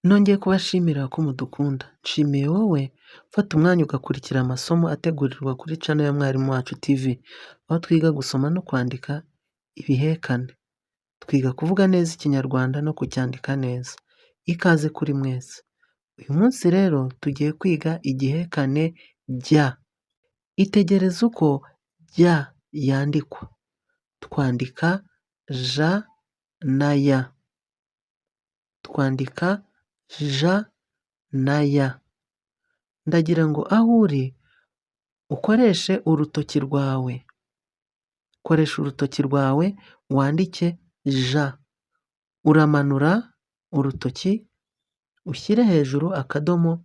Nongeye kubashimira ko mudukunda. Nshimiye wowe ufata umwanya ugakurikira amasomo ategurirwa kuri channel ya Mwarimu Wacu TV, aho twiga gusoma no kwandika ibihekane. Twiga kuvuga neza Ikinyarwanda no kucyandika neza. Ikaze kuri mwese. Uyu munsi rero tugiye kwiga igihekane jya. Itegereze uko jya yandikwa. Twandika ja na ya. Twandika ja na ya. Ndagira ngo aho uri ukoreshe urutoki rwawe. Koresha urutoki rwawe wandike ja. Uramanura urutoki ushyire hejuru akadomo,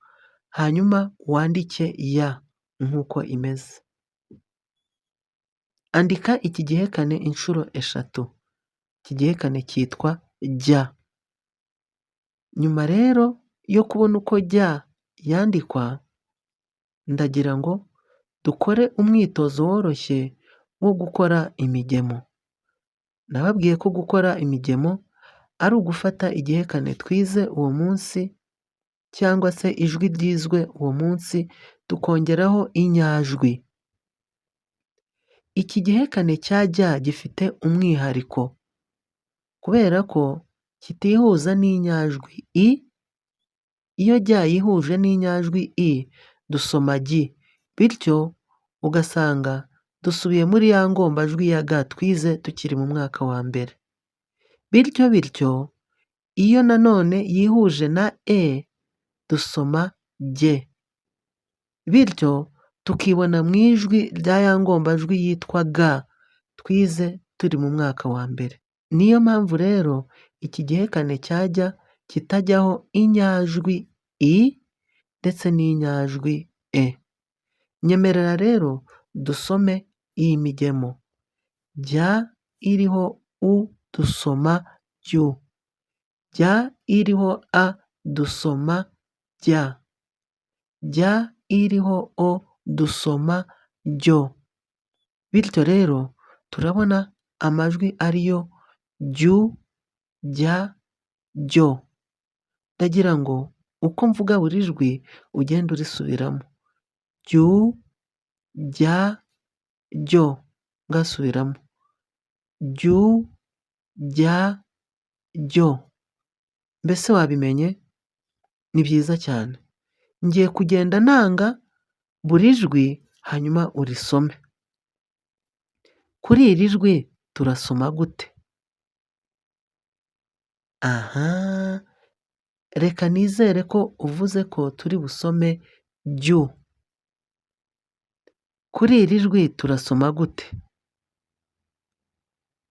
hanyuma wandike ya nk'uko imeze. Andika iki gihekane inshuro 3. Iki gihekane cyitwa jya. Nyuma rero yo kubona uko jya yandikwa, ndagira ngo dukore umwitozo woroshye wo gukora imigemo. Nababwiye ko gukora imigemo ari ugufata igihekane twize uwo munsi cyangwa se ijwi ryizwe uwo munsi tukongeraho inyajwi. Iki gihekane cya jya gifite umwihariko kubera ko kitihuza n'inyajwi i. Iyo jya yihuje n'inyajwi i dusoma gi, bityo ugasanga dusubiye muri ya ngombajwi ya ga twize tukiri mu mwaka wa mbere. Bityo iyo nanone yihuje na e dusoma ge, bityo tukibona mu ijwi rya ya ngombajwi yitwa ga twize turi mu mwaka wa mbere. Niyo mpamvu rero iki gihekane cya jya kitajyaho inyajwi i ndetse n'inyajwi e. Nyemerera rero dusome iyi migemo. Jya iriho u dusoma jyu. Jya iriho a dusoma jya. Jya iriho o dusoma jyo. Bityo rero turabona amajwi ariyo jyu, jya, jyo. Ndagira ngo uko mvuga buri jwi ugende urisubiramo. Jyu, jya, jyo. Ngasubiramo. Jyu, jya, jyo. Mbese wabimenye? Ni byiza cyane. Ngiye kugenda nanga buri jwi hanyuma urisome. Kuri iri jwi turasoma gute? Aha! Reka nizere ko uvuze ko turi busome jyu. Kuri iri jwi turasoma gute?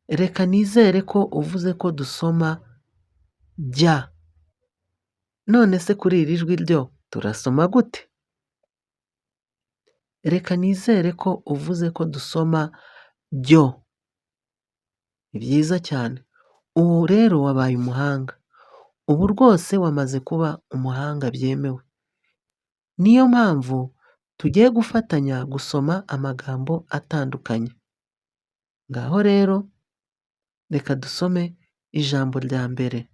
Reka nizere ko uvuze ko dusoma jya. None se kuri iri jwi ryo turasoma gute? Reka nizere ko uvuze ko dusoma jyo. Ni byiza cyane. Ubu rero wabaye umuhanga. Ubu rwose wamaze kuba umuhanga byemewe. Niyo mpamvu tugiye gufatanya gusoma amagambo atandukanye. Ngaho rero reka dusome ijambo rya mbere.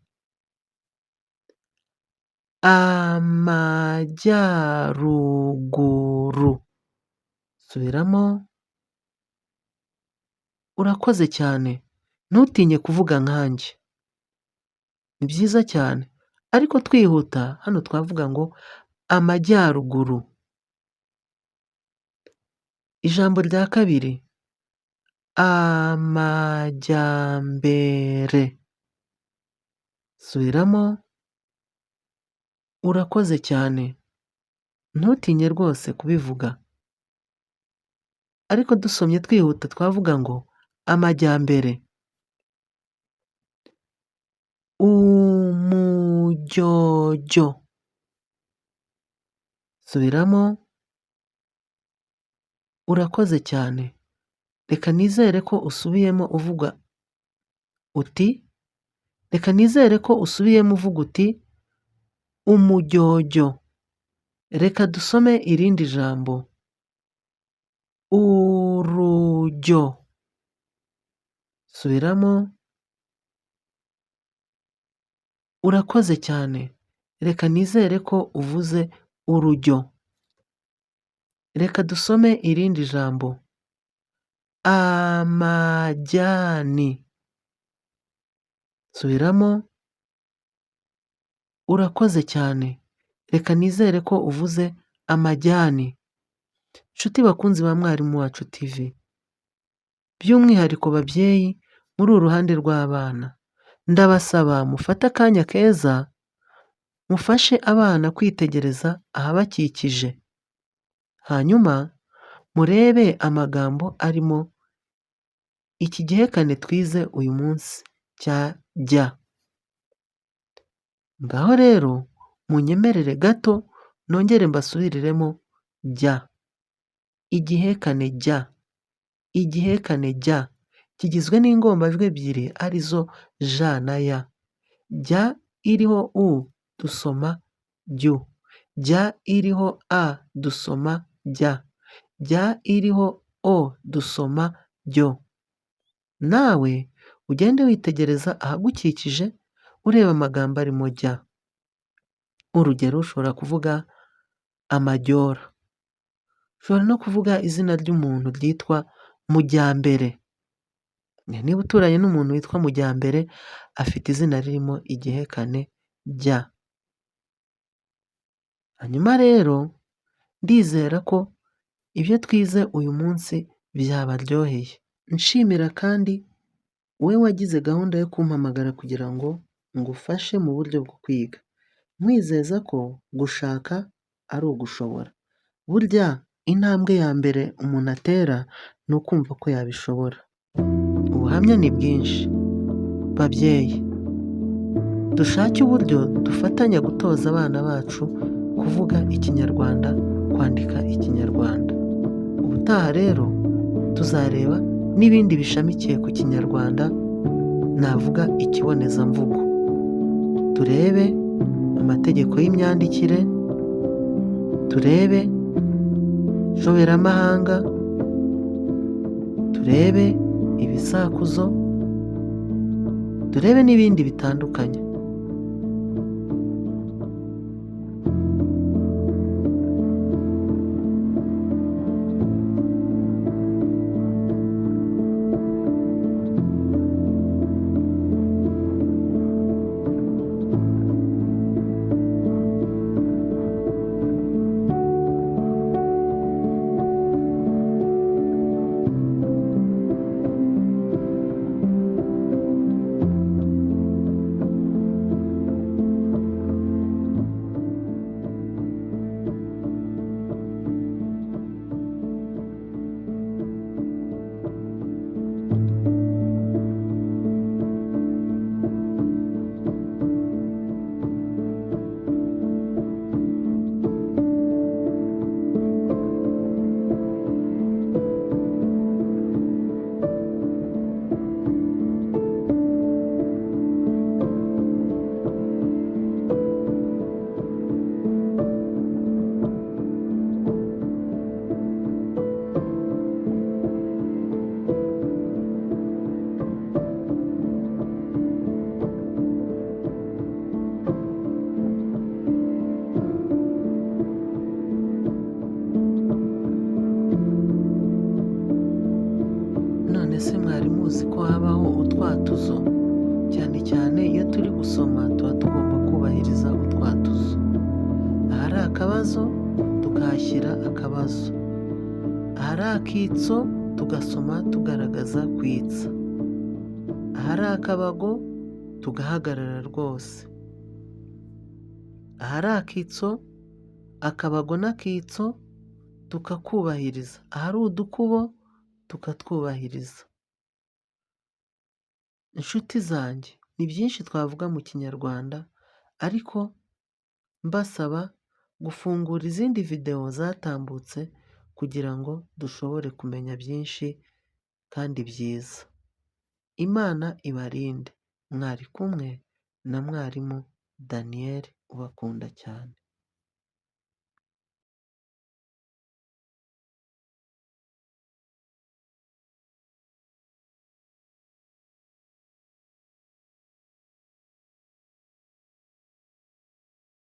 Amajyaruguru. Subiramo. Urakoze cyane. Ntutinye kuvuga nkanjye. Ni byiza cyane. Ariko twihuta hano twavuga ngo amajyaruguru. Ijambo rya kabiri. Amajyambere. Subiramo. Urakoze cyane. Ntutinye rwose kubivuga. Ariko dusomye twihuta twavuga ngo amajyambere. Umujyojyo. Subiramo. Urakoze cyane. Reka nizere ko usubiyemo uvuga uti. Reka nizere ko usubiyemo uvuga uti umujyojyo. Reka dusome irindi jambo. Urujyo. Subiramo. Urakoze cyane. Reka nizere ko uvuze urujyo. Reka dusome irindi jambo. Amajyani. Subiramo. Urakoze cyane. Reka nizere ko uvuze amajyani. Nshuti bakunzi ba Mwarimu Wacu TV, by'umwihariko babyeyi muri uruhande rw'abana, ndabasaba mufate akanya keza mufashe abana kwitegereza ahabakikije, hanyuma murebe amagambo arimo iki gihekane twize uyu munsi cya jya. Ngaho rero munyemerere gato nongere mbasubiriremo jya. Igihekane jya. Igihekane jya kigizwe n'ingombajwi ebyiri arizo ja na ya. Jya iriho u dusoma jyu. Jya iriho a dusoma jya. Jya iriho o dusoma jyo. Nawe ugende witegereza ahagukikije ureba amagambo arimo jya. Urugero ushobora kuvuga amajyora. Ushobora no kuvuga izina ry'umuntu ryitwa Mujyambere. Niba uturanye n'umuntu witwa Mujyambere afite izina ririmo igihekane jya. Hanyuma rero ndizera ko ibyo twize uyu munsi byabaryoheye. Nshimira kandi wowe wagize gahunda yo kumpamagara kugira ngo ngufashe mu buryo bwo kwiga. Nkwizeza ko gushaka ari ugushobora. Burya intambwe ya mbere umuntu atera ni ukumva ko yabishobora. Ubuhamya ni bwinshi. Babyeyi, dushake uburyo dufatanya gutoza abana bacu kuvuga Ikinyarwanda, kwandika Ikinyarwanda. Ubutaha rero tuzareba n'ibindi bishamikiye ku Kinyarwanda, navuga ikibonezamvugo. Turebe amategeko y'imyandikire, turebe inshoberamahanga, turebe ibisakuzo, turebe n'ibindi bitandukanye. None se mwari muzi ko habaho utwatuzo? Cyane cyane iyo turi gusoma tuba tugomba kubahiriza utwatuzo. Ahari akabazo tukahashyira akabazo. Ahari akitso tugasoma tugaragaza kwitsa. Ahari akabago tugahagarara rwose. Ahari akitso, akabago n'akitso tukakubahiriza. Ahari udukubo tukatwubahiriza. Inshuti zanjye, ni byinshi twavuga mu Kinyarwanda, ariko mbasaba gufungura izindi videwo zatambutse kugira ngo dushobore kumenya byinshi kandi byiza. Imana ibarinde. Mwari kumwe na mwarimu Daniel ubakunda cyane.